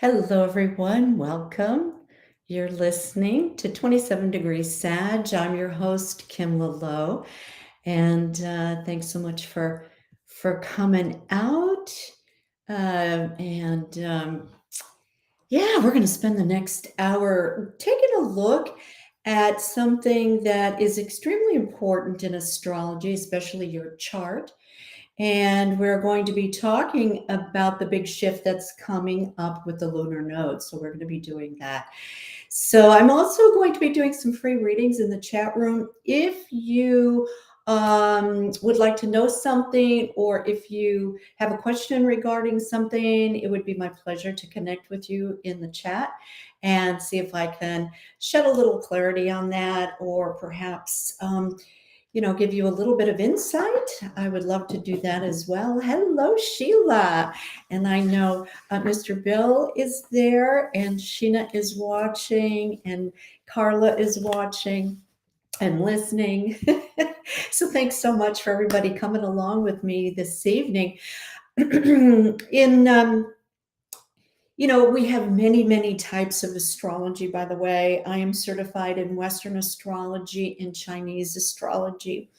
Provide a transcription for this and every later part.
Hello, everyone. Welcome. You're listening to 27 Degrees SAG. I'm your host, Kim Lalo, and thanks so much for coming out. Yeah, we're going to spend the next hour taking a look at something that is extremely important in astrology, especially your chart. And we're going to be talking about the big shift that's coming up with the lunar nodes. So we're going to be doing that. So I'm also going to be doing some free readings in the chat room. If you would like to know something, or if you have a question regarding something, it would be my pleasure to connect with you in the chat and see if I can shed a little clarity on that, or perhaps give you a little bit of insight. I would love to do that as well. Hello, Sheila. And I know Mr. Bill is there, and Sheena is watching, and Carla is watching and listening. So thanks so much for everybody coming along with me this evening. We have many, many types of astrology, by the way. I am certified in Western astrology and Chinese astrology.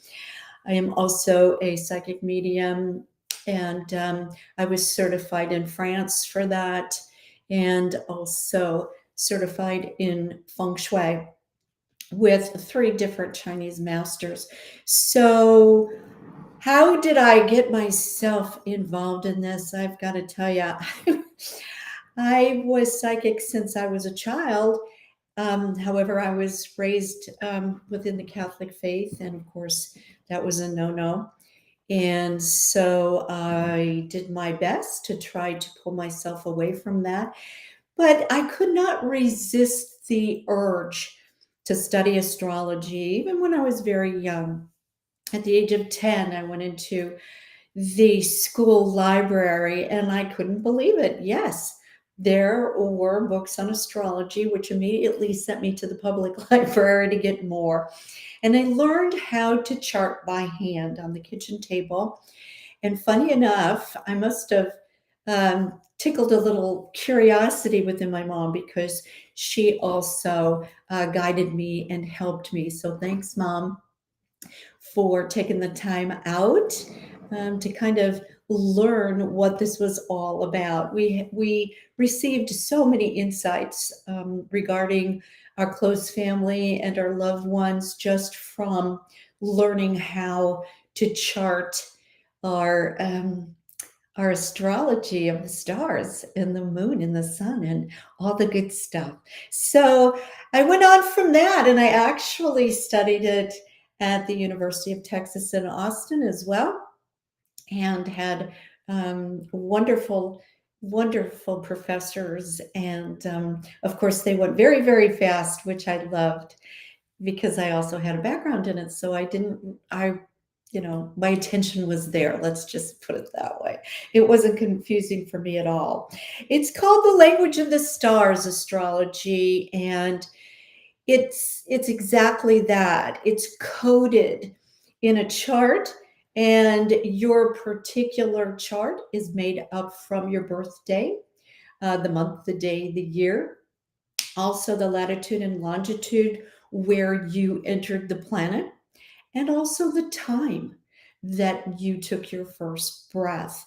I am also a psychic medium, and I was certified in France for that, and also certified in feng shui with 3 different Chinese masters. So how did I get myself involved in this? I've got to tell you, I was psychic since I was a child. However, I was raised within the Catholic faith, and of course, that was a no-no. And so I did my best to try to pull myself away from that. But I could not resist the urge to study astrology, even when I was very young. At the age of 10, I went into the school library, and I couldn't believe it. Yes, there were books on astrology, which immediately sent me to the public library to get more. And I learned how to chart by hand on the kitchen table. And funny enough, I must have tickled a little curiosity within my mom, because she also guided me and helped me. So thanks, Mom, for taking the time out to kind of learn what this was all about. We received so many insights regarding our close family and our loved ones just from learning how to chart our our astrology of the stars and the moon and the sun and all the good stuff. So I went on from that, and I actually studied it at the University of Texas in Austin as well, and had wonderful, wonderful professors. And of course, they went very, very fast, which I loved, because I also had a background in it. So my attention was there. Let's just put it that way. It wasn't confusing for me at all. It's called the language of the stars astrology, and it's exactly that. It's coded in a chart, and your particular chart is made up from your birthday, the month, the day, the year, also the latitude and longitude where you entered the planet, and also the time that you took your first breath.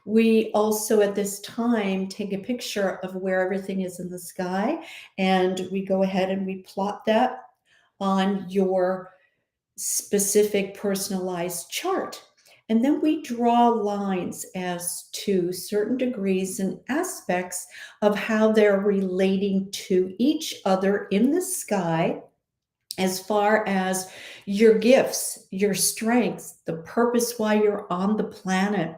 We also at this time take a picture of where everything is in the sky, and we go ahead and we plot that on your specific personalized chart. And then we draw lines as to certain degrees and aspects of how they're relating to each other in the sky, as far as your gifts, your strengths, the purpose why you're on the planet,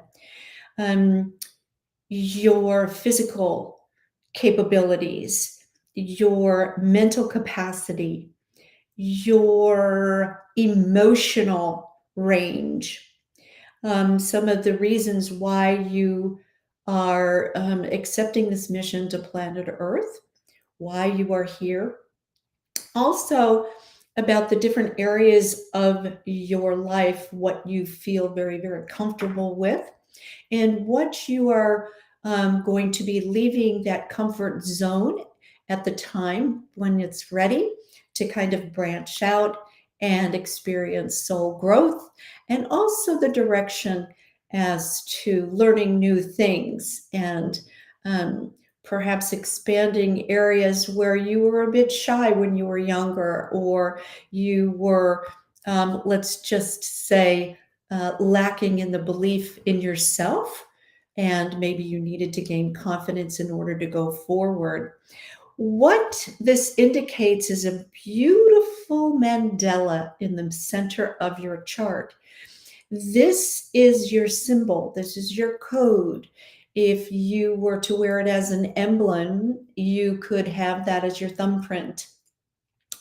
your physical capabilities, your mental capacity, your emotional range, some of the reasons why you are accepting this mission to planet Earth, why you are here. Also, about the different areas of your life, what you feel very, very comfortable with, and what you are going to be leaving that comfort zone at the time when it's ready to kind of branch out and experience soul growth, and also the direction as to learning new things and perhaps expanding areas where you were a bit shy when you were younger, or you were, let's just say, lacking in the belief in yourself, and maybe you needed to gain confidence in order to go forward. What this indicates is a beautiful mandala in the center of your chart. This is your symbol. This is your code. If you were to wear it as an emblem, you could have that as your thumbprint.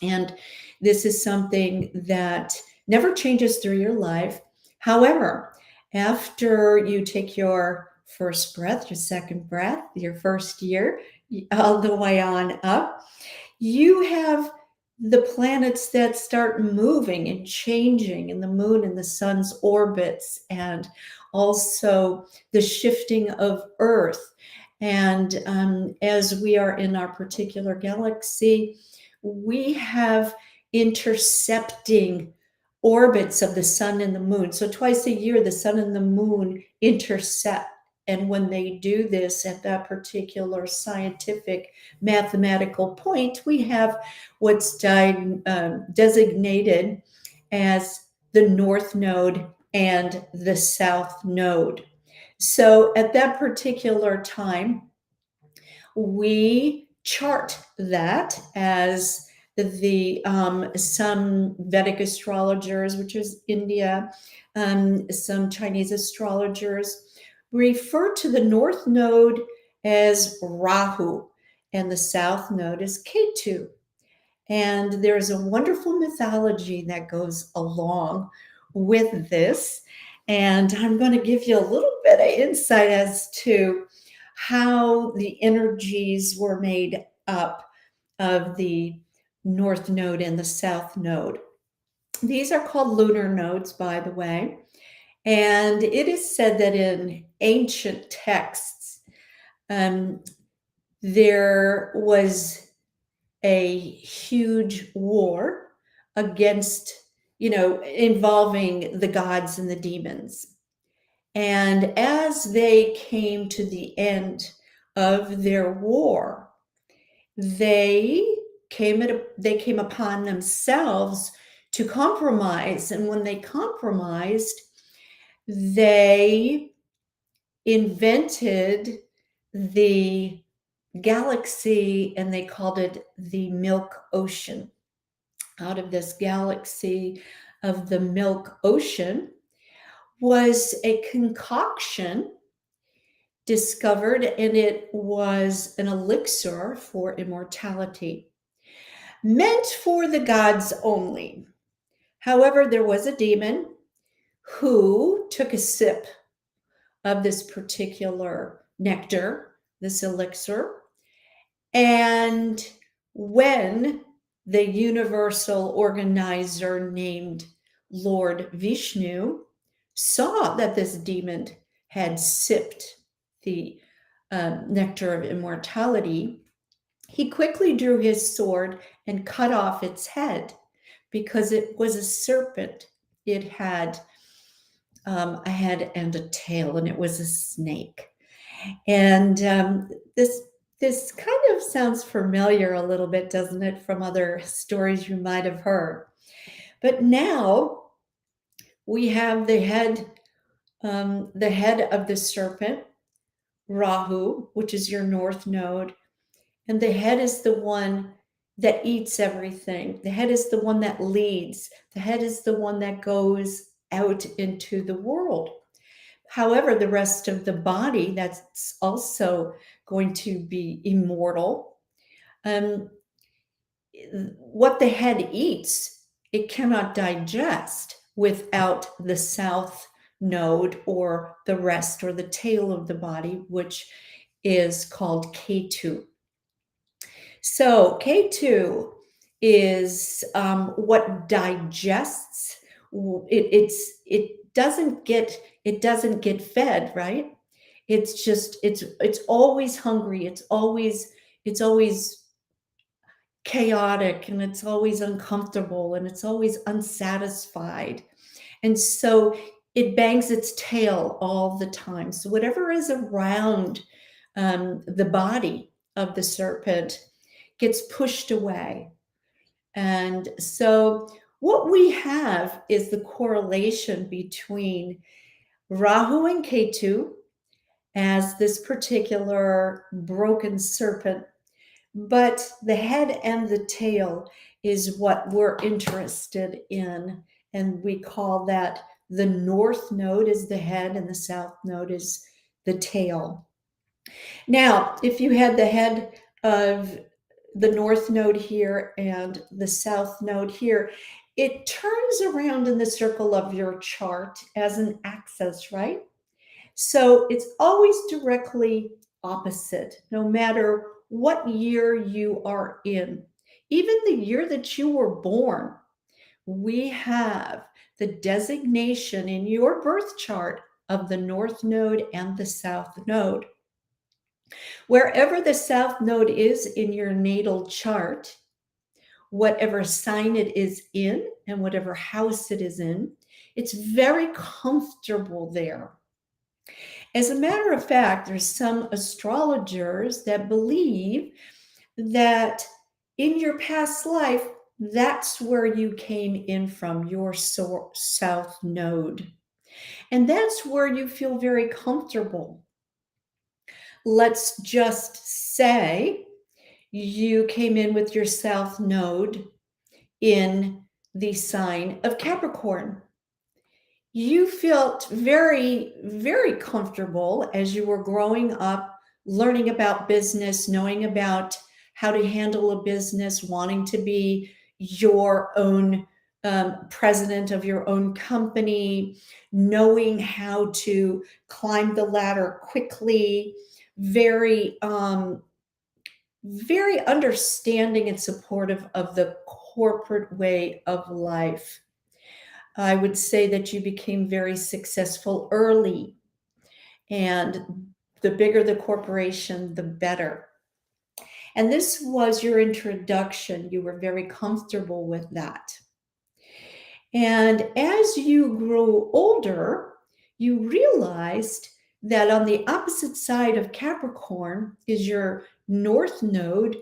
And this is something that never changes through your life. However, after you take your first breath, your second breath, your first year, all the way on up, you have the planets that start moving and changing, and the moon and the sun's orbits, and also the shifting of Earth. And as we are in our particular galaxy, we have intercepting orbits of the sun and the moon. So twice a year, the sun and the moon intercept. And when they do this at that particular scientific mathematical point, we have what's designated as the North Node and the South Node. So at that particular time, we chart that as the some Vedic astrologers, which is India, some Chinese astrologers, refer to the North Node as Rahu and the South Node as Ketu. And there's a wonderful mythology that goes along with this. And I'm going to give you a little bit of insight as to how the energies were made up of the North Node and the South Node. These are called lunar nodes, by the way. And it is said that in ancient texts, there was a huge war against, involving the gods and the demons. And as they came to the end of their war, they came upon themselves to compromise. And when they compromised, they invented the galaxy, and they called it the Milk Ocean. Out of this galaxy of the Milk Ocean was a concoction discovered, and it was an elixir for immortality, meant for the gods only. However, there was a demon who took a sip of this particular nectar, this elixir, and when the universal organizer named Lord Vishnu saw that this demon had sipped the nectar of immortality, he quickly drew his sword and cut off its head, because it was a serpent. It had a head and a tail, and it was a snake. And this kind of sounds familiar a little bit, doesn't it, from other stories you might have heard. But now we have the head of the serpent, Rahu, which is your North Node. And the head is the one that eats everything. The head is the one that leads. The head is the one that goes out into the world. However, the rest of the body, that's also going to be immortal. What the head eats, it cannot digest without the South Node, or the rest, or the tail of the body, which is called Ketu. So K2 is what digests. It doesn't get fed, right? It's just it's always hungry. It's always chaotic, and it's always uncomfortable, and it's always unsatisfied. And so it bangs its tail all the time. So whatever is around the body of the serpent gets pushed away. And so what we have is the correlation between Rahu and Ketu as this particular broken serpent, but the head and the tail is what we're interested in. And we call that the north node is the head and the south node is the tail. Now, if you had the head of the north node here and the south node here, it turns around in the circle of your chart as an axis, right? So it's always directly opposite, no matter what year you are in. Even the year that you were born, we have the designation in your birth chart of the north node and the south node. Wherever the south node is in your natal chart, whatever sign it is in and whatever house it is in, it's very comfortable there. As a matter of fact, there's some astrologers that believe that in your past life, that's where you came in from, your south node. And that's where you feel very comfortable. Let's just say you came in with your south node in the sign of Capricorn. You felt very, very comfortable as you were growing up, learning about business, knowing about how to handle a business, wanting to be your own president of your own company, knowing how to climb the ladder quickly, very very understanding and supportive of the corporate way of life. I would say that you became very successful early, and the bigger the corporation, the better. And this was your introduction. You were very comfortable with that. And as you grew older, you realized that on the opposite side of Capricorn is your north node,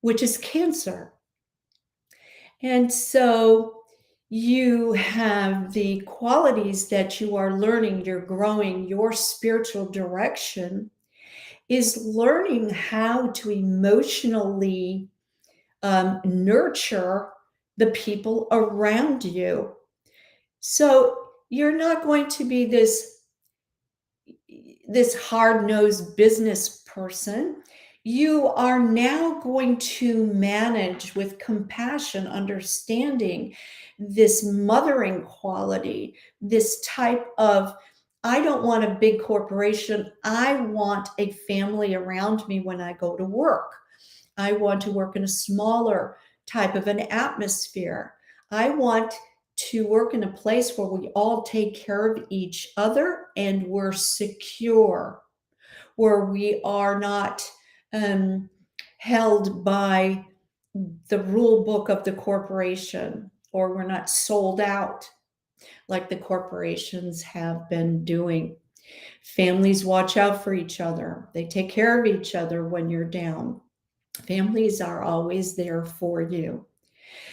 which is Cancer. And so you have the qualities that you are learning, you're growing, your spiritual direction is learning how to emotionally nurture the people around you. So you're not going to be this hard-nosed business person. You are now going to manage with compassion, understanding, this mothering quality, this type of, I don't want a big corporation. I want a family around me when I go to work. I want to work in a smaller type of an atmosphere. I want to work in a place where we all take care of each other and we're secure, where we are not held by the rule book of the corporation, or we're not sold out like the corporations have been doing. Families watch out for each other. They take care of each other when you're down. Families are always there for you.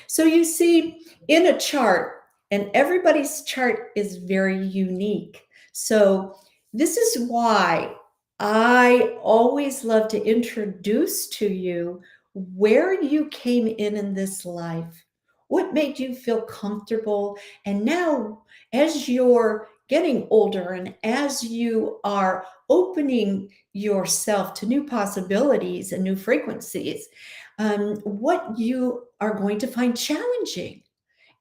So you see, in a chart, and everybody's chart is very unique. So this is why I always love to introduce to you where you came in this life, what made you feel comfortable. And now, as you're getting older and as you are opening yourself to new possibilities and new frequencies, what you are going to find challenging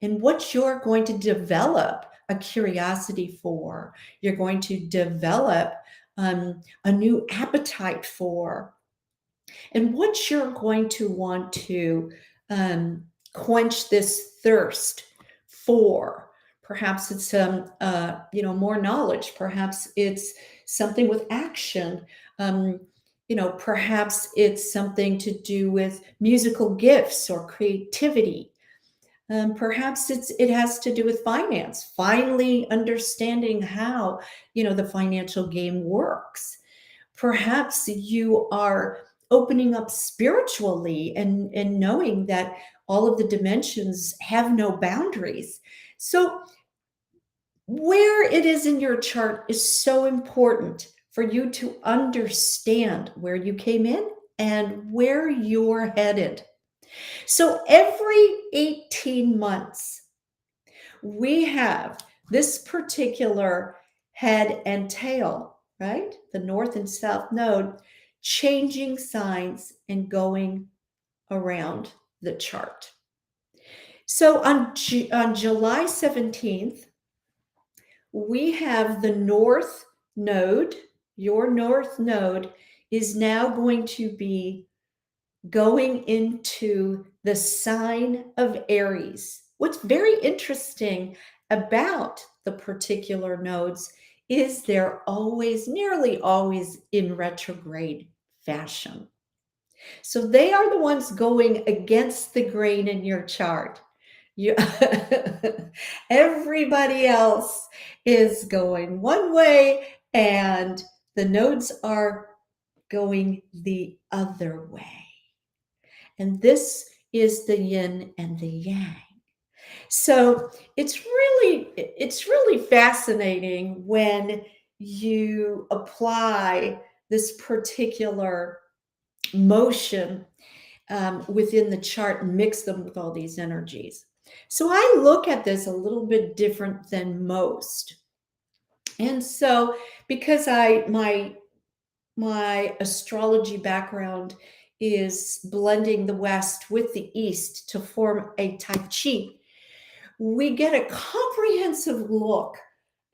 and what you're going to develop a curiosity for, you're going to develop a new appetite for, and what you're going to want to quench this thirst for. Perhaps it's more knowledge. Perhaps it's something with action. Um, Perhaps it's something to do with musical gifts or creativity. Perhaps it has to do with finance, finally understanding how the financial game works. Perhaps you are opening up spiritually and knowing that all of the dimensions have no boundaries. So where it is in your chart is so important for you to understand where you came in and where you're headed. So every 18 months, we have this particular head and tail, right? The north and south node changing signs and going around the chart. So on July 17th, we have the north node. Your north node is now going to be going into the sign of Aries. What's very interesting about the particular nodes is they're always, nearly always, in retrograde fashion. So they are the ones going against the grain in your chart. You, everybody else is going one way, and the nodes are going the other way. And this is the yin and the yang. So it's really fascinating when you apply this particular motion within the chart and mix them with all these energies. So I look at this a little bit different than most. And so because my astrology background is blending the West with the East to form a Tai Chi, we get a comprehensive look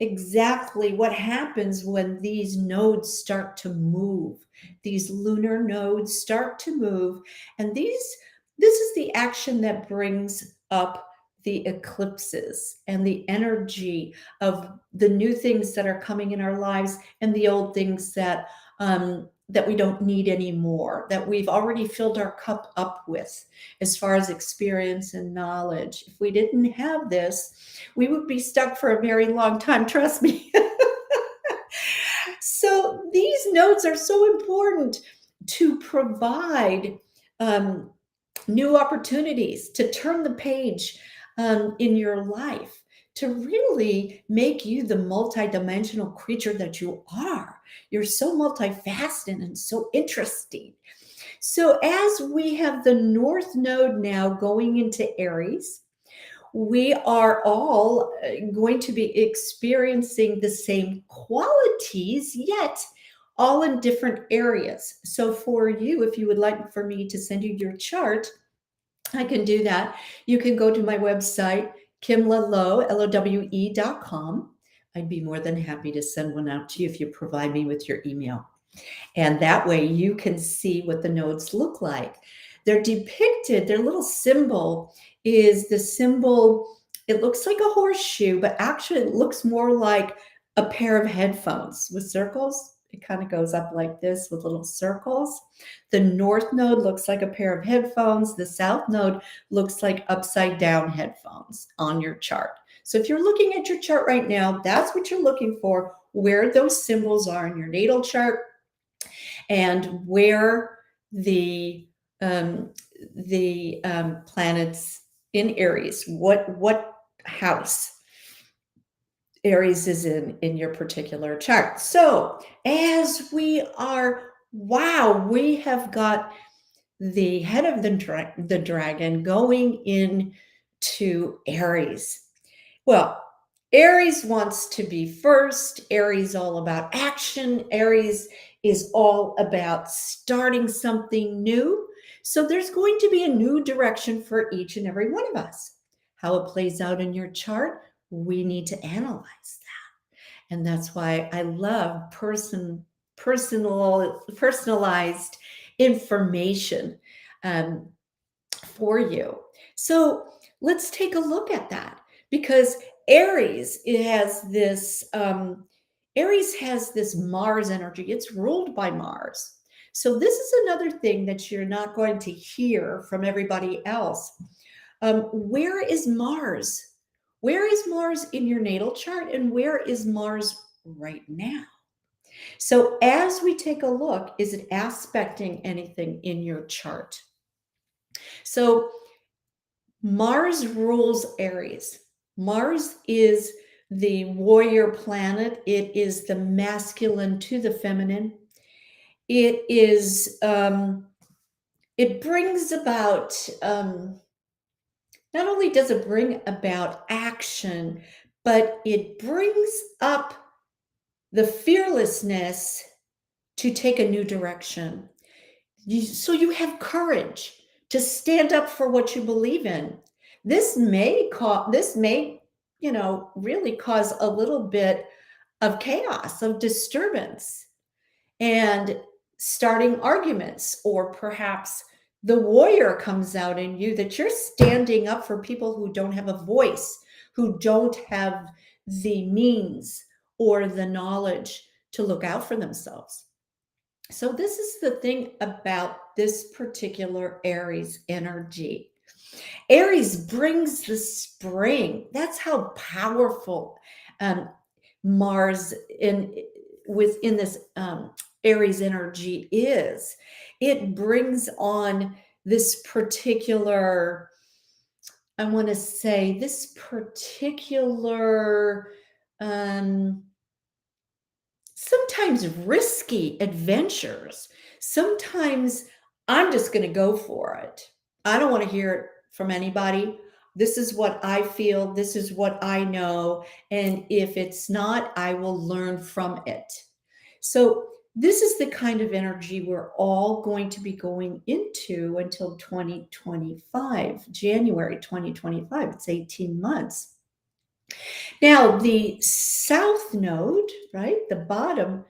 exactly what happens when these nodes start to move. These lunar nodes start to move, and this is the action that brings up the eclipses and the energy of the new things that are coming in our lives and the old things that that we don't need anymore, that we've already filled our cup up with as far as experience and knowledge. If we didn't have this, we would be stuck for a very long time, trust me. So these nodes are so important to provide new opportunities, to turn the page in your life, to really make you the multidimensional creature that you are. You're so multifaceted and so interesting. So as we have the North Node now going into Aries, we are all going to be experiencing the same qualities, yet all in different areas. So for you, if you would like for me to send you your chart, I can do that. You can go to my website, kimlalowe.com. I'd be more than happy to send one out to you if you provide me with your email. And that way you can see what the nodes look like. They're depicted, their little symbol is the symbol, it looks like a horseshoe, but actually it looks more like a pair of headphones with circles. It kind of goes up like this with little circles. The north node looks like a pair of headphones. The south node looks like upside down headphones on your chart. So if you're looking at your chart right now, that's what you're looking for, where those symbols are in your natal chart and where the planets in Aries, what house Aries is in your particular chart. So as we are, wow, we have got the head of the dragon going into Aries. Well, Aries wants to be first. Aries all about action. Aries is all about starting something new. So there's going to be a new direction for each and every one of us. How it plays out in your chart, we need to analyze that. And that's why I love personalized information for you. So let's take a look at that, because Aries, it has this Aries has this Mars energy. It's ruled by Mars. So this is another thing that you're not going to hear from everybody else. Where is Mars? Where is Mars in your natal chart, and where is Mars right now? So as we take a look, is it aspecting anything in your chart? So Mars rules Aries. Mars is the warrior planet. It is the masculine to the feminine. It is, it brings about, not only does it bring about action, but it brings up the fearlessness to take a new direction. So you have courage to stand up for what you believe in. This may really cause a little bit of chaos, of disturbance, and starting arguments, or perhaps the warrior comes out in you, that you're standing up for people who don't have a voice, who don't have the means or the knowledge to look out for themselves. So this is the thing about this particular Aries energy. Aries brings the spring. That's how powerful Mars within this Aries energy is. It brings on this particular, I want to say, this particular sometimes risky adventures. Sometimes I'm just going to go for it. I don't want to hear it from anybody. This is what I feel. This is what I know. And if it's not, I will learn from it. So this is the kind of energy we're all going to be going into until 2025, January 2025. It's 18 months. Now, the south node, right, the bottom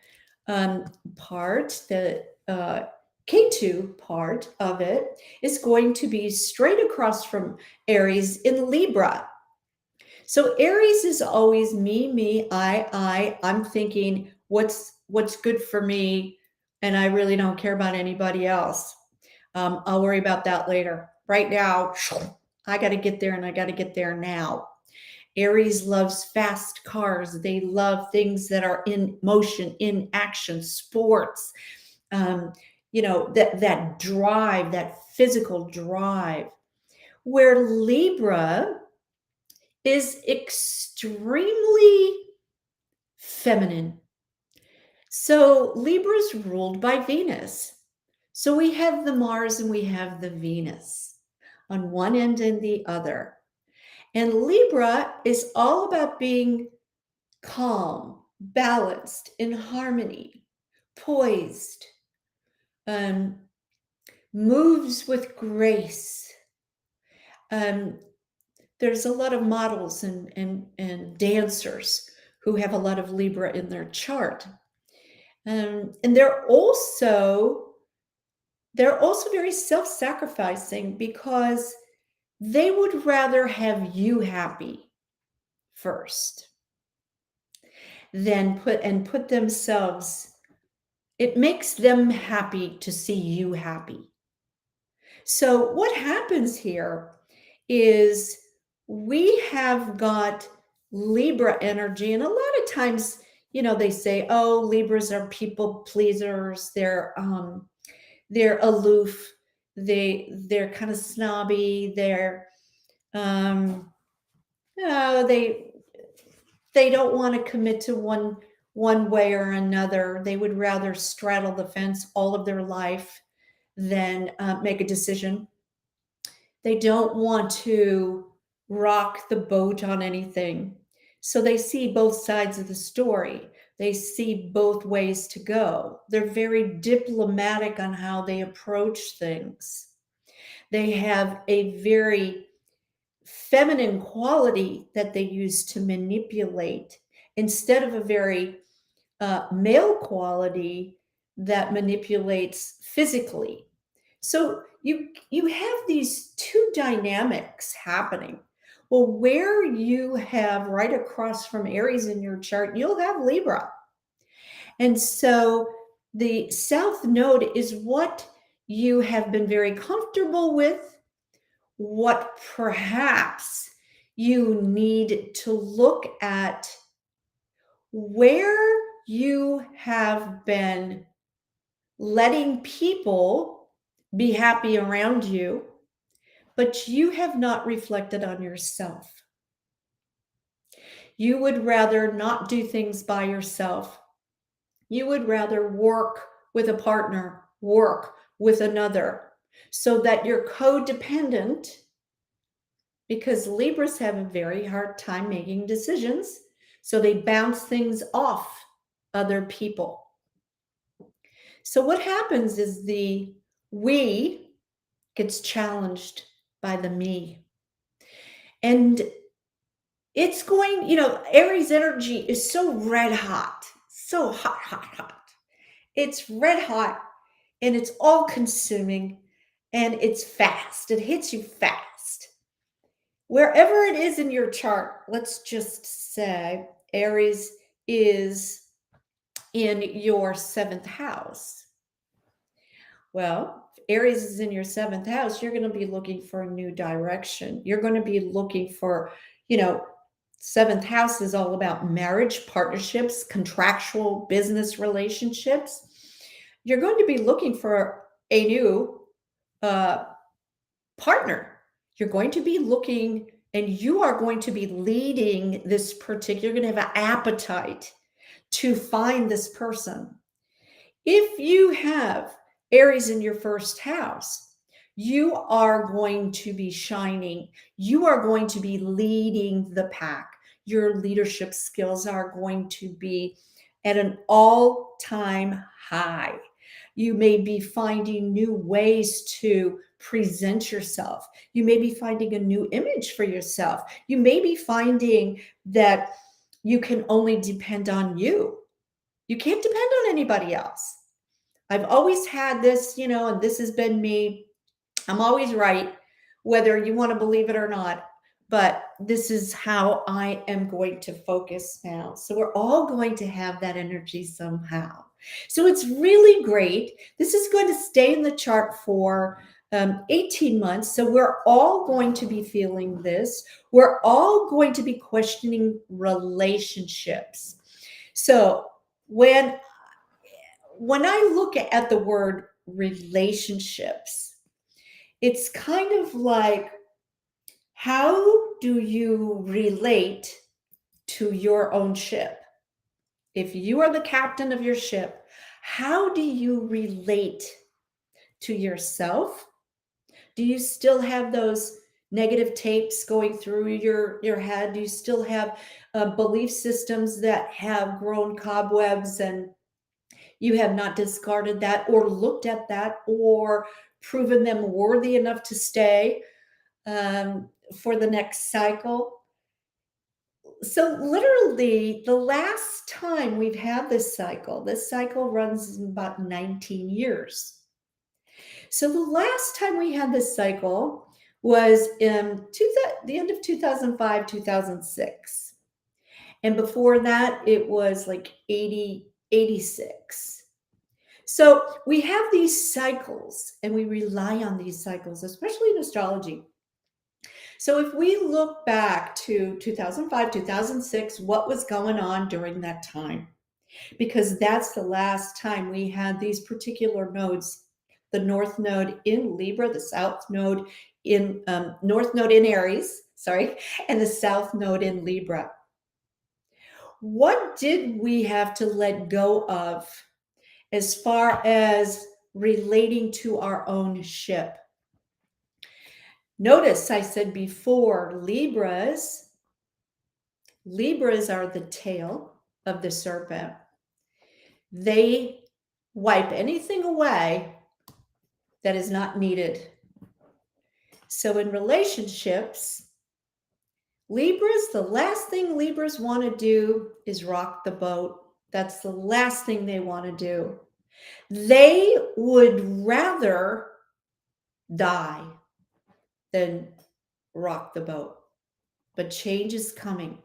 part, the K2 part of it, is going to be straight across from Aries in Libra. So Aries is always me, I. I'm thinking what's good for me, and I really don't care about anybody else. I'll worry about that later. Right now, I got to get there, and I got to get there now. Aries loves fast cars. They love things that are in motion, in action, sports, that drive, that physical drive. Where Libra is extremely feminine. So Libra is ruled by Venus. So we have the Mars and we have the Venus on one end and the other. And Libra is all about being calm, balanced, in harmony, poised, moves with grace. There's a lot of models and dancers who have a lot of Libra in their chart. And they're also very self-sacrificing, because they would rather have you happy first than put themselves. It makes them happy to see you happy. So what happens here is we have got Libra energy, and a lot of times, they say, oh, Libras are people pleasers. They're aloof. They're kind of snobby. They're they don't want to commit to one way or another. They would rather straddle the fence all of their life than make a decision. They don't want to rock the boat on anything. So they see both sides of the story. They see both ways to go. They're very diplomatic on how they approach things. They have a very feminine quality that they use to manipulate, instead of a very male quality that manipulates physically. So you have these two dynamics happening. Well, where you have right across from Aries in your chart, you'll have Libra. And so the South Node is what you have been very comfortable with, what perhaps you need to look at where you have been letting people be happy around you, but you have not reflected on yourself. You would rather not do things by yourself. You would rather work with a partner, work with another, so that you're codependent, because Libras have a very hard time making decisions. So they bounce things off other people. So what happens is the we gets challenged by the me. And it's going, Aries energy is so red hot, so hot, hot, hot. It's red hot and it's all consuming and it's fast. It hits you fast. Wherever it is in your chart, let's just say Aries is in your seventh house. Well, if Aries is in your seventh house, you're going to be looking for a new direction. You're going to be looking for, seventh house is all about marriage, partnerships, contractual business relationships. You're going to be looking for a new partner. You're going to be looking and you are going to be leading this particular, you're going to have an appetite to find this person. If you have Aries in your first house, you are going to be shining. You are going to be leading the pack. Your leadership skills are going to be at an all-time high. You may be finding new ways to present yourself. You may be finding a new image for yourself. You may be finding that you can only depend on you. You can't depend on anybody else. I've always had this, and this has been me. I'm always right, whether you want to believe it or not. But this is how I am going to focus now. So we're all going to have that energy somehow. So it's really great. This is going to stay in the chart for 18 months. So we're all going to be feeling this. We're all going to be questioning relationships. So when I look at the word relationships, it's kind of like, how do you relate to your own ship? If you are the captain of your ship, how do you relate to yourself? Do you still have those negative tapes going through your head? Do you still have belief systems that have grown cobwebs and you have not discarded that or looked at that or proven them worthy enough to stay for the next cycle? So literally the last time we've had this cycle runs about 19 years. So the last time we had this cycle was in the end of 2005, 2006. And before that, it was like 80, 86. So we have these cycles and we rely on these cycles, especially in astrology. So if we look back to 2005, 2006, what was going on during that time? Because that's the last time we had these particular nodes, the North Node in Libra, the South Node in North Node in Aries, and the South Node in Libra. What did we have to let go of as far as relating to our own ship? Notice I said before, Libras are the tail of the serpent. They wipe anything away that is not needed. So in relationships, the last thing Libras want to do is rock the boat. That's the last thing they want to do. They would rather die than rock the boat. But change is coming,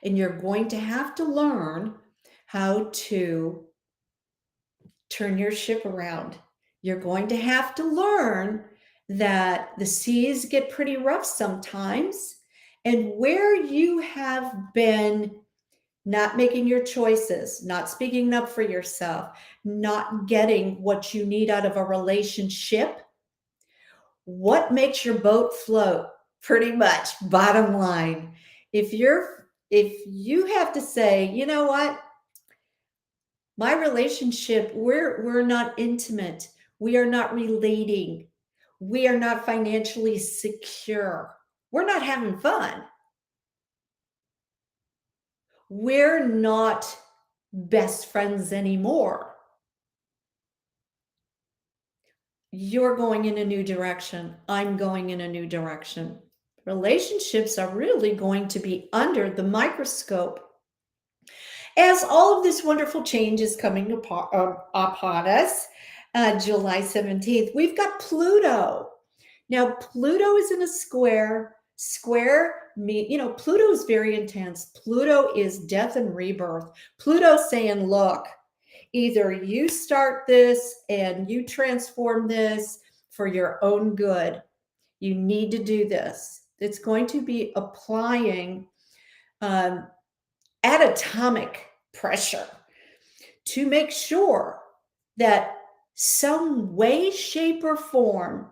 and you're going to have to learn how to turn your ship around. You're going to have to learn that the seas get pretty rough sometimes, and where you have been not making your choices, not speaking up for yourself, not getting what you need out of a relationship, what makes your boat float? Pretty much, bottom line. If you have to say, you know what, my relationship, we're not intimate, we are not relating, we are not financially secure, we're not having fun, we're not best friends anymore. You're going in a new direction. I'm going in a new direction. Relationships are really going to be under the microscope as all of this wonderful change is coming upon us. July 17th, we've got Pluto. Now, Pluto is in a square. Pluto is very intense. Pluto is death and rebirth. Pluto saying, look, either you start this and you transform this for your own good. You need to do this. It's going to be applying atomic pressure to make sure that some way, shape, or form,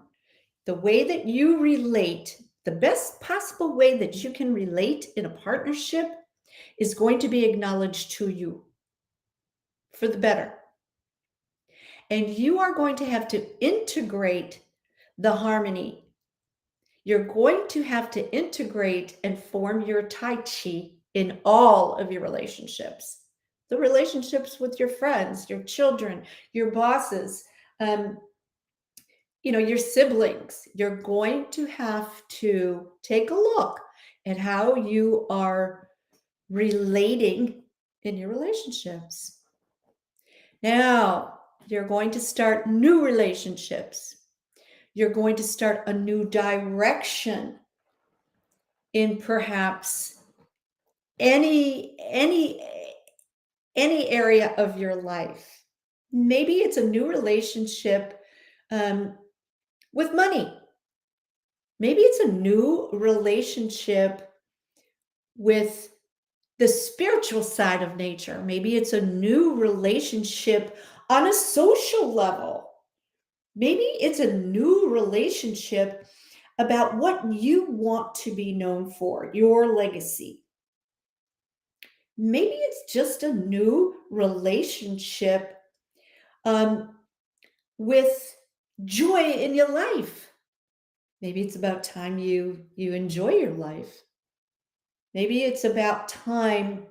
the way that you relate, the best possible way that you can relate in a partnership is going to be acknowledged to you for the better. And you are going to have to integrate the harmony. You're going to have to integrate and form your Tai Chi in all of your relationships. The relationships with your friends, your children, your bosses, your siblings. You're going to have to take a look at how you are relating in your relationships. Now, you're going to start new relationships. You're going to start a new direction in perhaps any area of your life. Maybe it's a new relationship with money. Maybe it's a new relationship with the spiritual side of nature. Maybe it's a new relationship on a social level. Maybe it's a new relationship about what you want to be known for, your legacy. Maybe it's just a new relationship with joy in your life. Maybe it's about time you enjoy your life. Maybe it's about time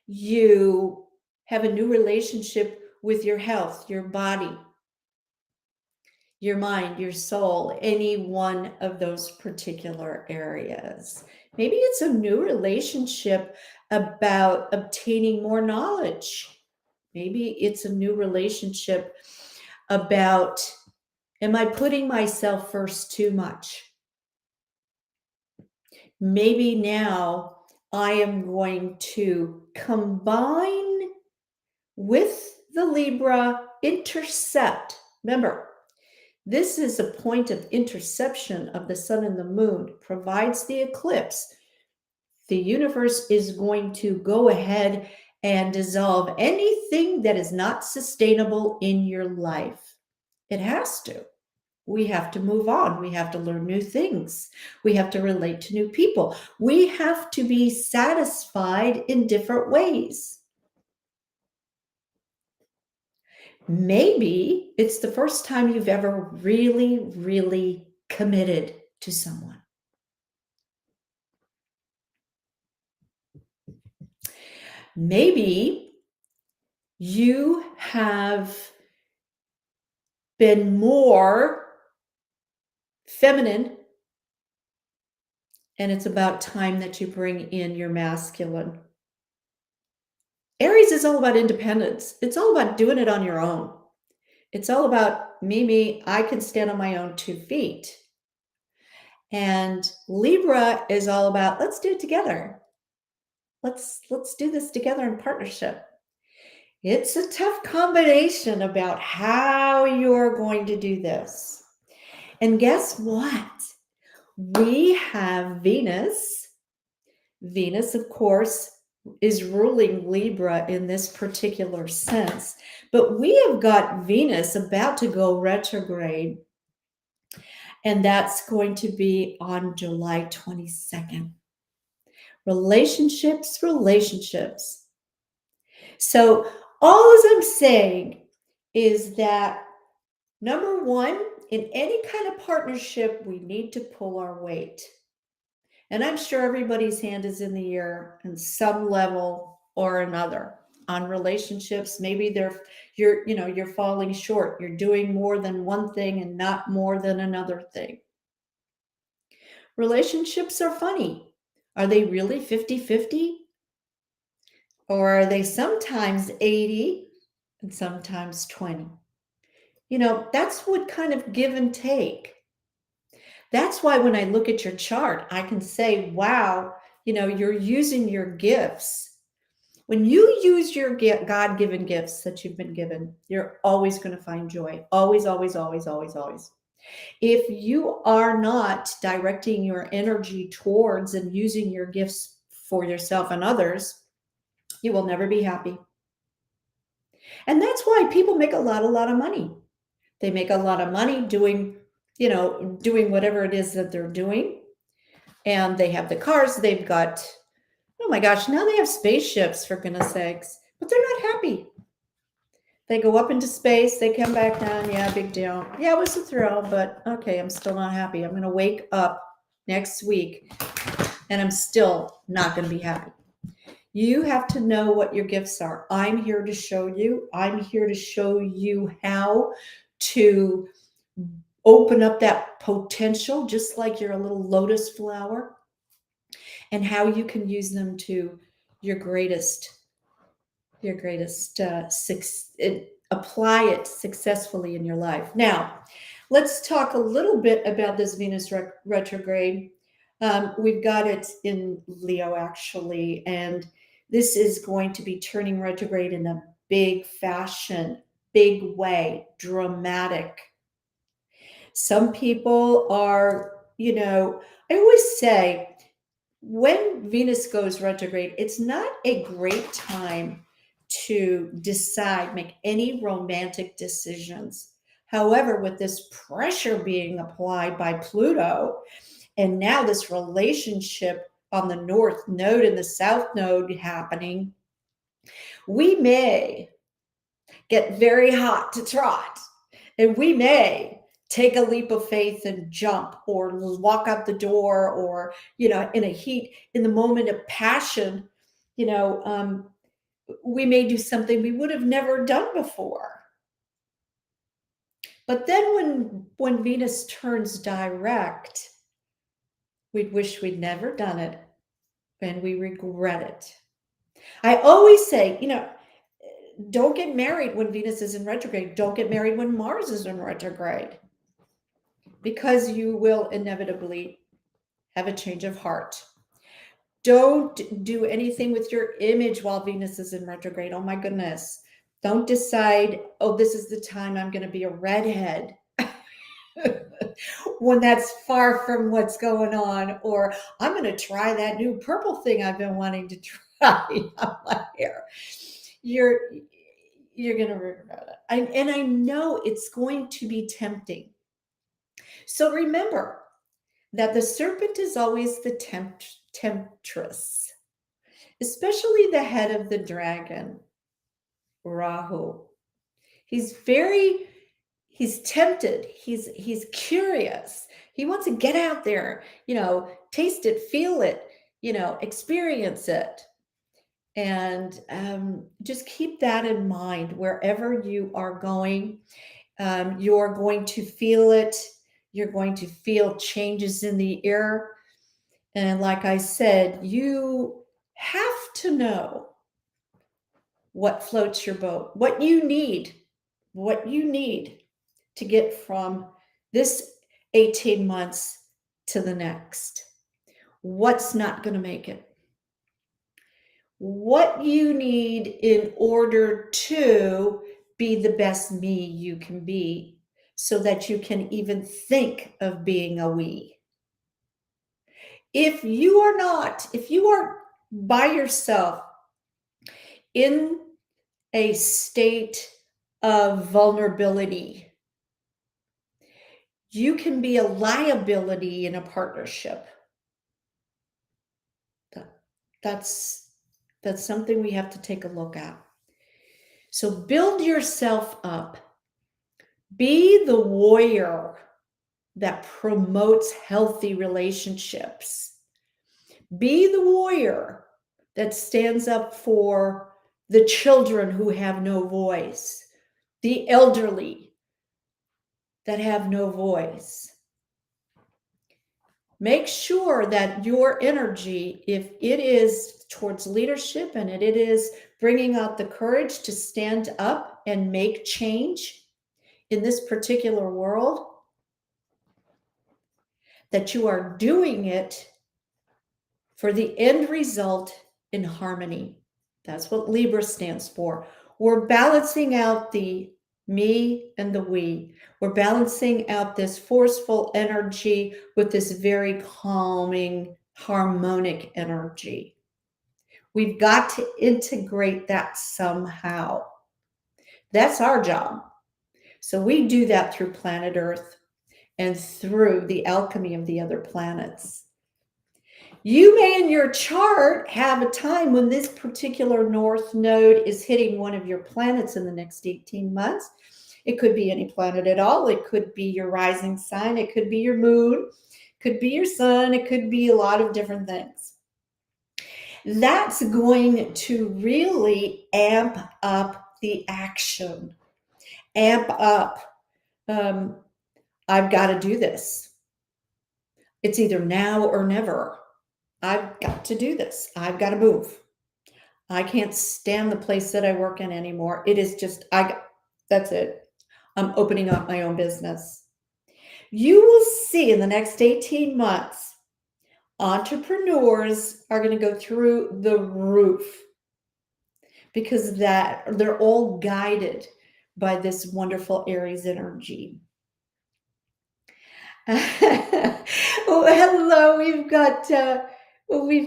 you have a new relationship with your health, your body, your mind, your soul, any one of those particular areas. Maybe it's a new relationship about obtaining more knowledge. Maybe it's a new relationship about, am I putting myself first too much? Maybe now I am going to combine with the Libra intercept. Remember, this is a point of interception of the sun and the moon, provides the eclipse. The universe is going to go ahead and dissolve anything that is not sustainable in your life. It has to. We have to move on. We have to learn new things. We have to relate to new people. We have to be satisfied in different ways. Maybe it's the first time you've ever really, really committed to someone. Maybe you have been more feminine, and it's about time that you bring in your masculine. Aries is all about independence. It's all about doing it on your own. It's all about me, I can stand on my own 2 feet. And Libra is all about, let's do it together. Let's do this together in partnership. It's a tough combination about how you're going to do this. And guess what? We have Venus. Venus, of course, is ruling Libra in this particular sense. But we have got Venus about to go retrograde, and that's going to be on July 22nd. Relationships, relationships. So, all as I'm saying is that number one, in any kind of partnership, we need to pull our weight. And I'm sure everybody's hand is in the air on some level or another on relationships. Maybe you're falling short. You're doing more than one thing and not more than another thing. Relationships are funny. Are they really 50-50? Or are they sometimes 80 and sometimes 20? That's what kind of give and take. That's why when I look at your chart, I can say, wow, you're using your gifts. When you use your God-given gifts that you've been given, you're always going to find joy. Always, always, always, always, always. If you are not directing your energy towards and using your gifts for yourself and others, you will never be happy. And that's why people make a lot of money. They make a lot of money doing whatever it is that they're doing. And they have the cars, they've got, oh my gosh, now they have spaceships, for goodness sakes, but they're not happy. They go up into space, they come back down, yeah, big deal. Yeah, it was a thrill, but okay, I'm still not happy. I'm going to wake up next week and I'm still not going to be happy. You have to know what your gifts are. I'm here to show you. I'm here to show you how to open up that potential, just like you're a little lotus flower, and how you can use them to your greatest apply it successfully in your life. Now, let's talk a little bit about this Venus retrograde. We've got it in Leo, actually, and this is going to be turning retrograde in a big fashion, big way, dramatic. Some people are, I always say, when Venus goes retrograde, it's not a great time to make any romantic decisions. However, with this pressure being applied by Pluto, and now this relationship on the North Node and the South Node happening, we may get very hot to trot, and we may take a leap of faith and jump or walk out the door, or in the moment of passion, we may do something we would have never done before. But then when Venus turns direct, we'd wish we'd never done it, and we regret it. I always say, don't get married when Venus is in retrograde. Don't get married when Mars is in retrograde, because you will inevitably have a change of heart. Don't do anything with your image while Venus is in retrograde. Oh my goodness. Don't decide, oh, this is the time I'm going to be a redhead when that's far from what's going on. Or I'm going to try that new purple thing I've been wanting to try on my hair. You're going to regret it. And I know it's going to be tempting. So remember that the serpent is always the temptress, especially the head of the dragon, Rahu. He's tempted. He's curious. He wants to get out there, taste it, feel it, experience it. And just keep that in mind wherever you are going. You're going to feel it. You're going to feel changes in the air. And like I said, you have to know what floats your boat, what you need to get from this 18 months to the next. What's not going to make it? what you need in order to be the best me you can be, so that you can even think of being a we. If you are by yourself in a state of vulnerability, you can be a liability in a partnership. That's something we have to take a look at. So build yourself up. Be the warrior that promotes healthy relationships. Be the warrior that stands up for the children who have no voice, the elderly that have no voice. Make sure that your energy, if it is towards leadership and it is bringing out the courage to stand up and make change in this particular world, that you are doing it for the end result in harmony. That's what Libra stands for. We're balancing out the me and the we. We're balancing out this forceful energy with this very calming, harmonic energy. We've got to integrate that somehow. That's our job. So we do that through planet Earth and through the alchemy of the other planets. You may in your chart have a time when this particular North Node is hitting one of your planets in the next 18 months. It could be any planet at all. It could be your rising sign. It could be your moon. It could be your sun. It could be a lot of different things. That's going to really amp up the action. Amp up. I've got to do this. It's either now or never. I've got to do this. I've got to move. I can't stand the place that I work in anymore. It is just, that's it. I'm opening up my own business. You will see in the next 18 months, entrepreneurs are going to go through the roof because they're all guided by this wonderful Aries energy. Oh, hello. We've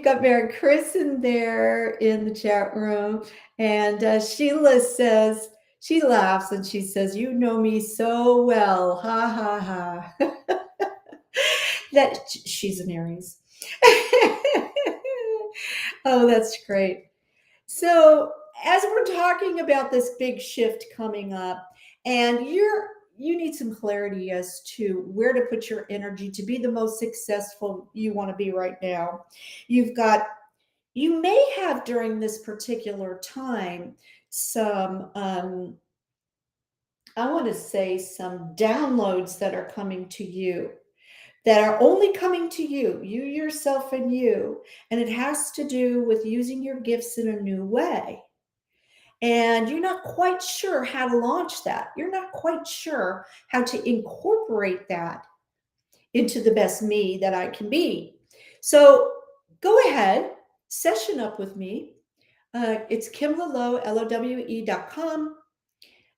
got Mary Chris in there in the chat room, and Sheila says, she laughs and she says, "You know me so well, ha ha ha." That she's an Aries. Oh, that's great. So as we're talking about this big shift coming up, and you need some clarity as to where to put your energy to be the most successful you want to be right now. You may have during this particular time some, I want to say some downloads that are coming to you, that are only coming to you yourself and you. And it has to do with using your gifts in a new way. And you're not quite sure how to launch that. You're not quite sure how to incorporate that into the best me that I can be. So go ahead, session up with me. It's KimLalowe.com.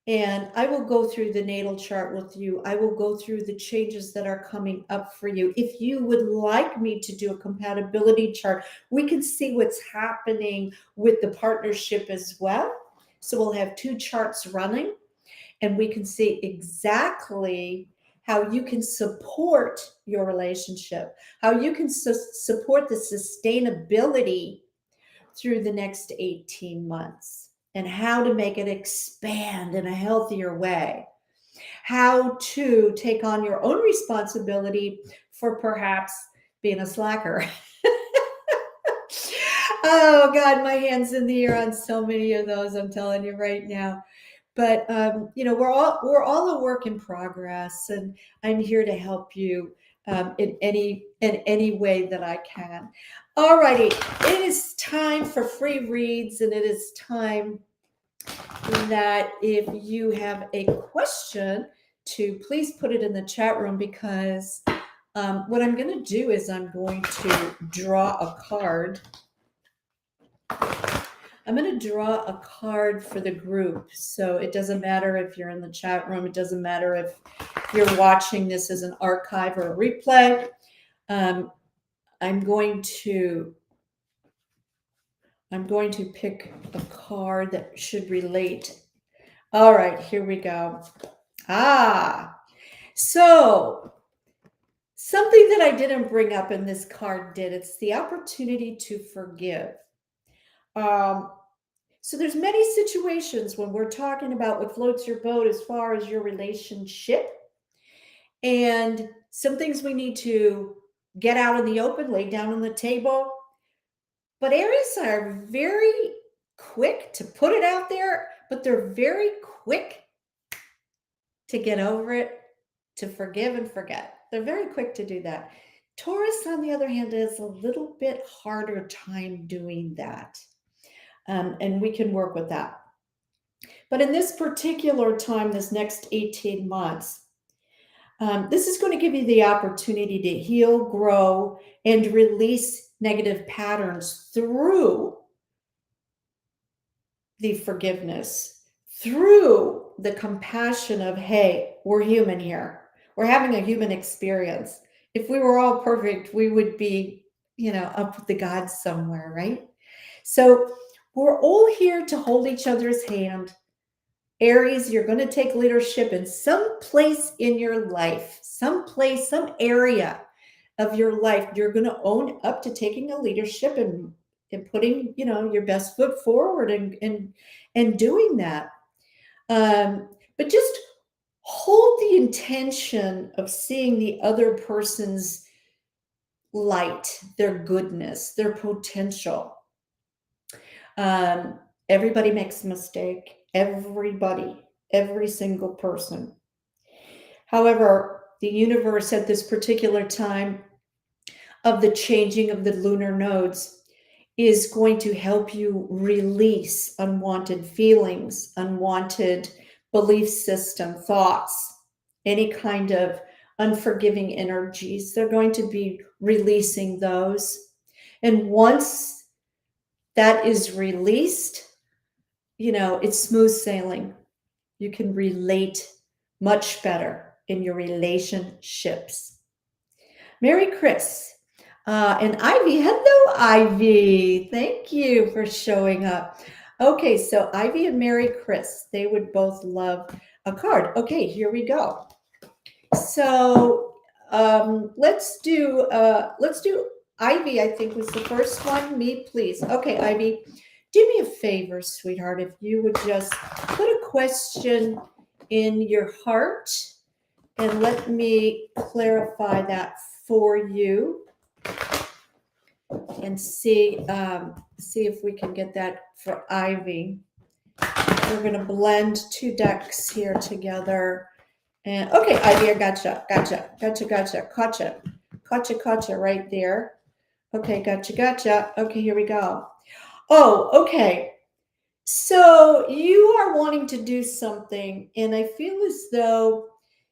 And I will go through the natal chart with you. I will go through the changes that are coming up for you. If you would like me to do a compatibility chart, we can see what's happening with the partnership as well. So we'll have two charts running and we can see exactly how you can support your relationship, how you can support the sustainability through the next 18 months. And how to make it expand in a healthier way. How to take on your own responsibility for perhaps being a slacker. Oh God, my hand's in the air on so many of those, I'm telling you right now. But we're all a work in progress, and I'm here to help you in any way that I can. All righty, it is time for free reads, and it is time that if you have a question, to please put it in the chat room, because what I'm going to do is I'm going to draw a card. I'm going to draw a card for the group. So it doesn't matter if you're in the chat room. It doesn't matter if you're watching this as an archive or a replay. I'm going to pick a card that should relate. All right, here we go. So something that I didn't bring up in this card did. It's the opportunity to forgive. So there's many situations when we're talking about what floats your boat as far as your relationship, and some things we need to get out in the open, lay down on the table. But Aries are very quick to put it out there, but they're very quick to get over it, to forgive and forget. They're very quick to do that. Taurus, on the other hand, has a little bit harder time doing that. And we can work with that. But in this particular time, this next 18 months, this is going to give you the opportunity to heal, grow, and release negative patterns through the forgiveness, through the compassion of, hey, we're human here. We're having a human experience. If we were all perfect, we would be, up with the gods somewhere, right? So we're all here to hold each other's hand. Aries, you're going to take leadership in some place in your life, some place, some area of your life. You're going to own up to taking a leadership and putting, your best foot forward and doing that. But just hold the intention of seeing the other person's light, their goodness, their potential. Everybody makes a mistake. Everybody, every single person. However, the universe at this particular time of the changing of the lunar nodes is going to help you release unwanted feelings, unwanted belief system, thoughts, any kind of unforgiving energies. They're going to be releasing those. And once that is released, it's smooth sailing. You can relate much better in your relationships. Merry Chris and Ivy. Hello, Ivy. Thank you for showing up. Okay, so Ivy and Merry Chris, they would both love a card. Okay, here we go. So let's do Ivy. I think was the first one. Me, please. Okay, Ivy. Do me a favor, sweetheart, if you would just put a question in your heart and let me clarify that for you and see if we can get that for Ivy. We're going to blend two decks here together. And okay, Ivy, I gotcha right there. Okay, gotcha. Okay, here we go. Oh, okay. So you are wanting to do something, and I feel as though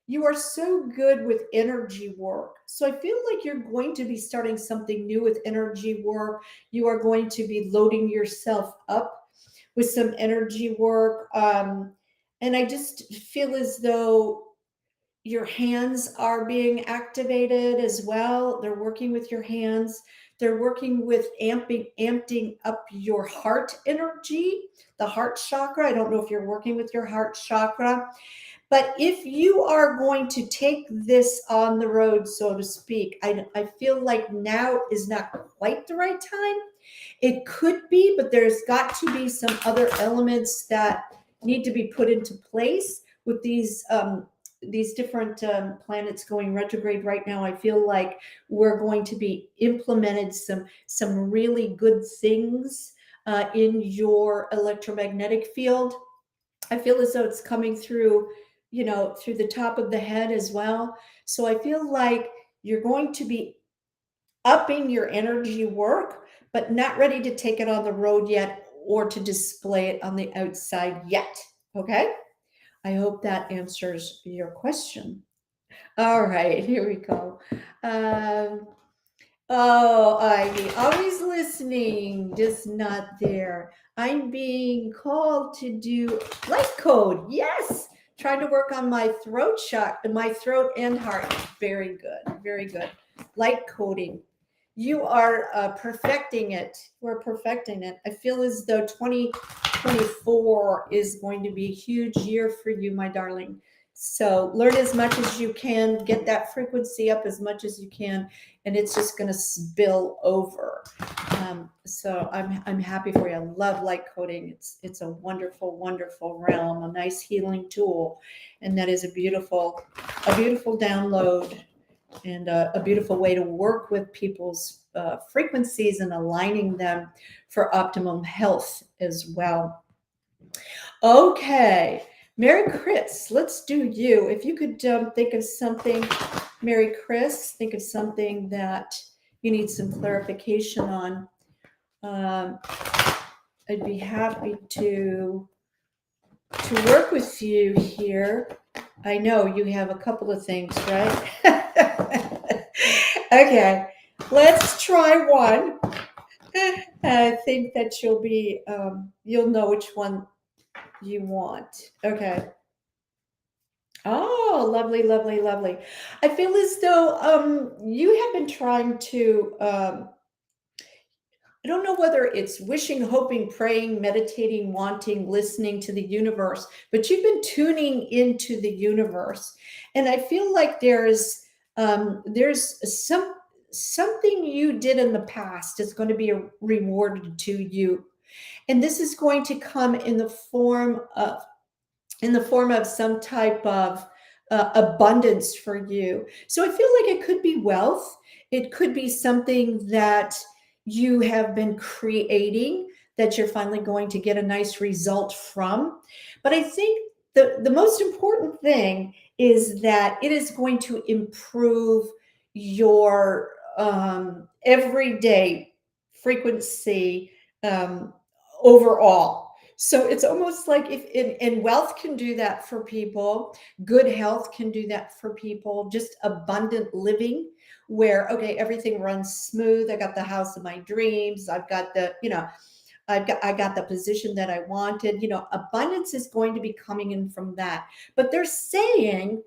you are so good with energy work. So I feel like you're going to be starting something new with energy work. You are going to be loading yourself up with some energy work. And I just feel as though your hands are being activated as well. They're working with your hands. They're working with amping up your heart energy, the heart chakra. I don't know if you're working with your heart chakra, but if you are going to take this on the road, so to speak, I feel like now is not quite the right time. It could be, but there's got to be some other elements that need to be put into place with these different planets going retrograde right now. I feel like we're going to be implemented some really good things in your electromagnetic field. I feel as though it's coming through, through the top of the head as well. So I feel like you're going to be upping your energy work, but not ready to take it on the road yet or to display it on the outside yet. Okay? I hope that answers your question. All right, here we go. Oh, Ivy, always listening, just not there. I'm being called to do light code. Yes, trying to work on my throat shot, my throat and heart. Very good, very good. Light coding. You are perfecting it. We're perfecting it. I feel as though 2024 is going to be a huge year for you, my darling. So learn as much as you can, get that frequency up as much as you can, and it's just going to spill over. So I'm happy for you. I love light coding. It's a wonderful, wonderful realm, a nice healing tool, and that is a beautiful download and a beautiful way to work with people's frequencies and aligning them for optimum health as well. Okay, Mary Chris, let's do you. If you could think of something, Mary Chris, think of something that you need some clarification on. I'd be happy to work with you here. I know you have a couple of things, right? Okay, let's try one. I think that you'll know which one you want. Okay. Oh, lovely, lovely, lovely. I feel as though you have been trying to I don't know whether it's wishing, hoping, praying, meditating, wanting, listening to the universe, but you've been tuning into the universe. And I feel like there's something you did in the past is going to be rewarded to you. And this is going to come in the form of some type of abundance for you. So I feel like it could be wealth. It could be something that you have been creating that you're finally going to get a nice result from. But I think the most important thing is that it is going to improve your everyday frequency overall. So it's almost like if and wealth can do that for people, good health can do that for people, just abundant living where okay, everything runs smooth. I got the house of my dreams. I've got I got the position that I wanted. Abundance is going to be coming in from that. But they're saying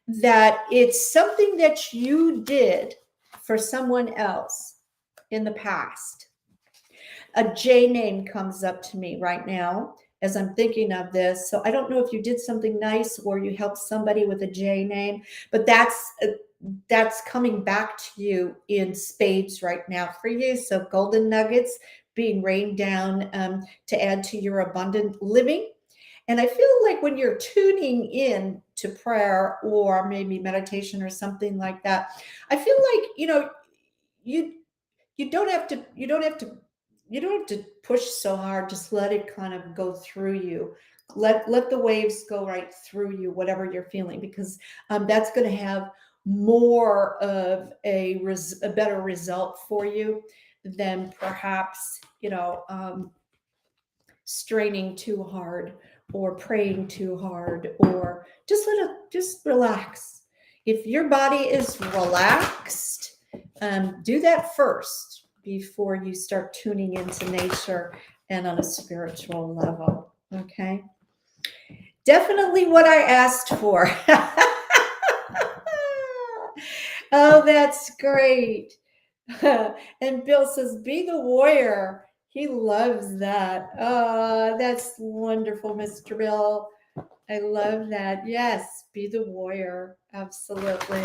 that it's something that you did for someone else in the past. A J name comes up to me right now as I'm thinking of this. So I don't know if you did something nice or you helped somebody with a J name, but that's coming back to you in spades right now for you. So golden nuggets being rained down to add to your abundant living. And I feel like when you're tuning in to prayer or maybe meditation or something like that, I feel like you you don't have to push so hard. Just let it kind of go through you. Let the waves go right through you, whatever you're feeling, because that's going to have more of a better result for you than perhaps straining too hard or praying too hard, or just relax. If your body is relaxed, do that first before you start tuning into nature and on a spiritual level. Okay. Definitely what I asked for. Oh, that's great. And Bill says, be the warrior. He loves that. Oh, that's wonderful, Mr. Bill. I love that. Yes, be the warrior. Absolutely.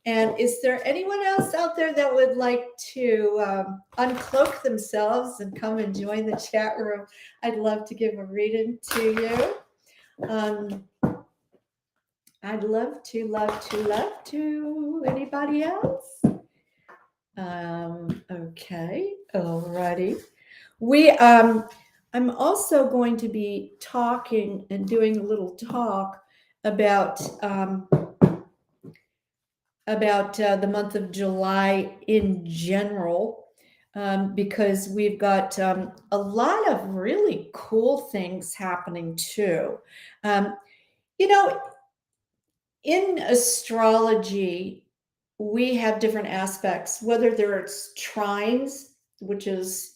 And is there anyone else out there that would like to uncloak themselves and come and join the chat room? I'd love to give a reading to you. I'd love to, love to, love to. Anybody else? Okay, alrighty. I'm also going to be talking and doing a little talk about the month of July in general, because we've got a lot of really cool things happening too. Um, you know, in astrology, we have different aspects, whether there's trines, which is,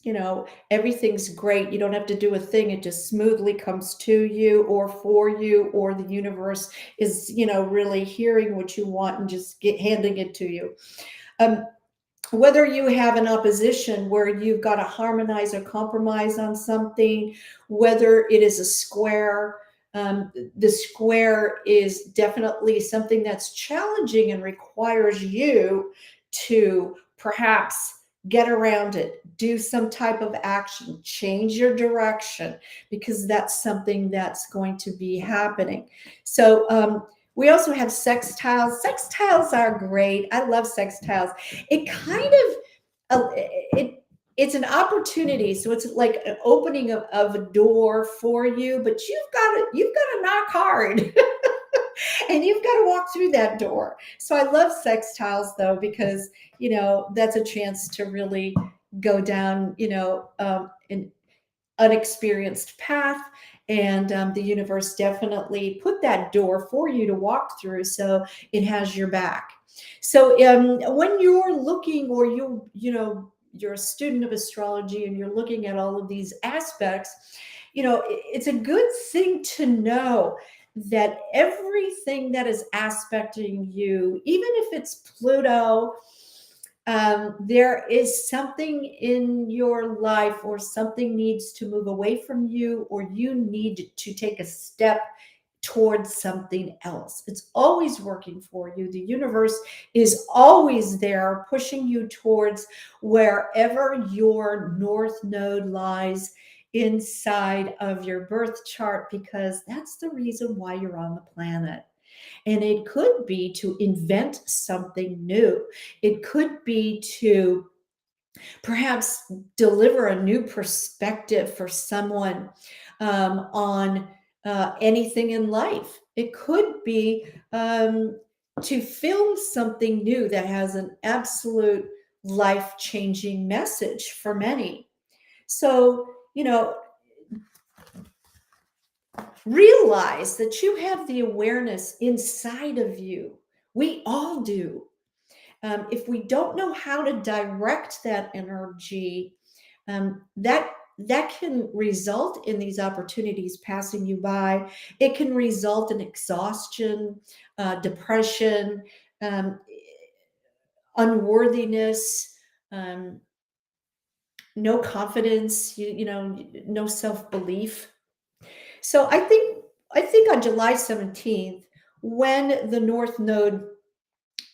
everything's great. You don't have to do a thing. It just smoothly comes to you or for you, or the universe is, really hearing what you want and just handing it to you. Um, Whether you have an opposition where you've got to harmonize or compromise on something, whether it is a square, the square is definitely something that's challenging and requires you to perhaps get around it, do some type of action, change your direction, because that's something that's going to be happening. So, we also have sextiles. Sextiles are great. I love sextiles. It kind of it's an opportunity, so it's like an opening of a door for you, but you've got to knock hard and you've got to walk through that door. So I love sextiles though, because that's a chance to really go down an unexperienced path, and the universe definitely put that door for you to walk through, so it has your back. So when you're looking, or you're a student of astrology and you're looking at all of these aspects, it's a good thing to know that everything that is aspecting you, even if it's Pluto, there is something in your life, or something needs to move away from you, or you need to take a step towards something else. It's always working for you. The universe is always there pushing you towards wherever your north node lies inside of your birth chart, because that's the reason why you're on the planet. And it could be to invent something new. It could be to perhaps deliver a new perspective for someone on anything in life. It could be to film something new that has an absolute life changing message for many. So, realize that you have the awareness inside of you. We all do. If we don't know how to direct that energy, that can result in these opportunities passing you by. It can result in exhaustion, depression, um, unworthiness, um, no confidence, no self-belief. So I think on July 17th, when the North Node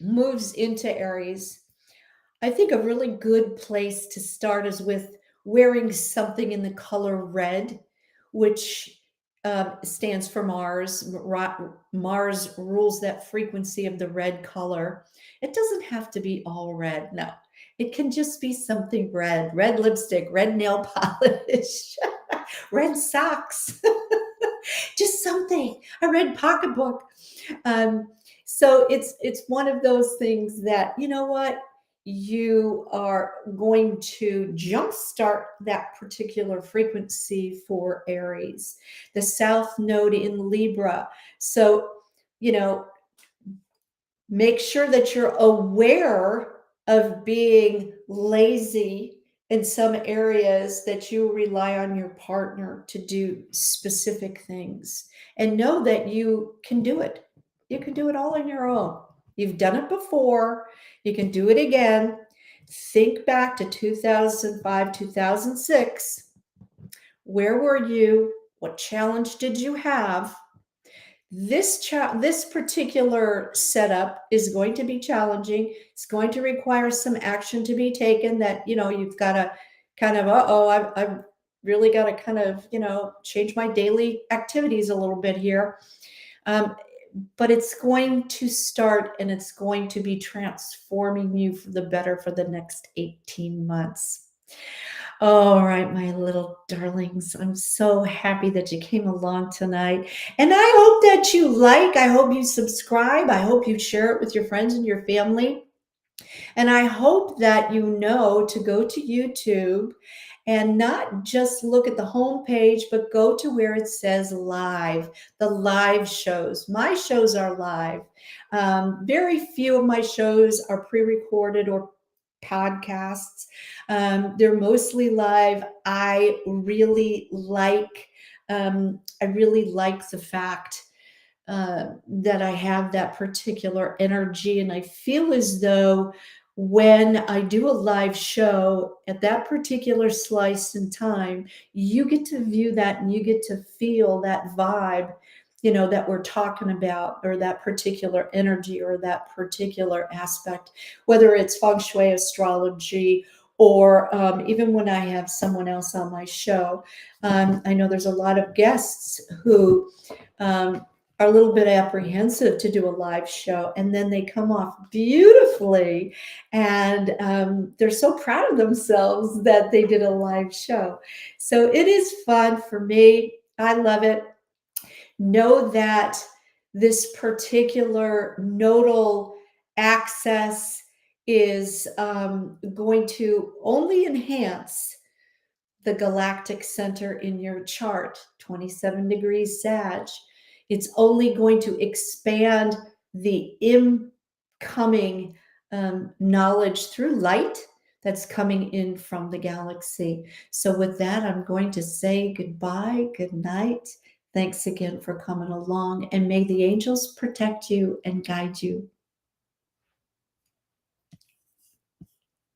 moves into Aries, I think a really good place to start is with wearing something in the color red, which stands for Mars. Mars rules that frequency of the red color. It doesn't have to be all red. No, it can just be something red: red lipstick, red nail polish, red socks, just something, a red pocketbook. So it's one of those things that, you know what, you are going to jumpstart that particular frequency for Aries, the South Node in Libra. So, you know, make sure that you're aware of being lazy in some areas, that you rely on your partner to do specific things, and know that you can do it. You can do it all on your own. You've done it before. You can do it again. Think back to 2005, 2006. Where were you? What challenge did you have? This particular setup is going to be challenging. It's going to require some action to be taken, that you've got to kind of, I've really got to kind of change my daily activities a little bit here. But it's going to start, and it's going to be transforming you for the better for the next 18 months. All right, my little darlings, I'm so happy that you came along tonight. And I hope that I hope you subscribe. I hope you share it with your friends and your family. And I hope that you know to go to YouTube and not just look at the home page, but go to where it says live, the live shows. My shows are live. Very few of my shows are pre-recorded or podcasts. They're mostly live. I really like the fact that I have that particular energy. And I feel as though when I do a live show at that particular slice in time, you get to view that and you get to feel that vibe, that we're talking about, or that particular energy or that particular aspect, whether it's feng shui, astrology, or even when I have someone else on my show. I know there's a lot of guests who are a little bit apprehensive to do a live show, and then they come off beautifully, and they're so proud of themselves that they did a live show. So it is fun for me. I love it. Know that this particular nodal access is going to only enhance the galactic center in your chart, 27 degrees Sag. It's only going to expand the incoming knowledge through light that's coming in from the galaxy. So with that, I'm going to say goodbye, good night. Thanks again for coming along, and may the angels protect you and guide you.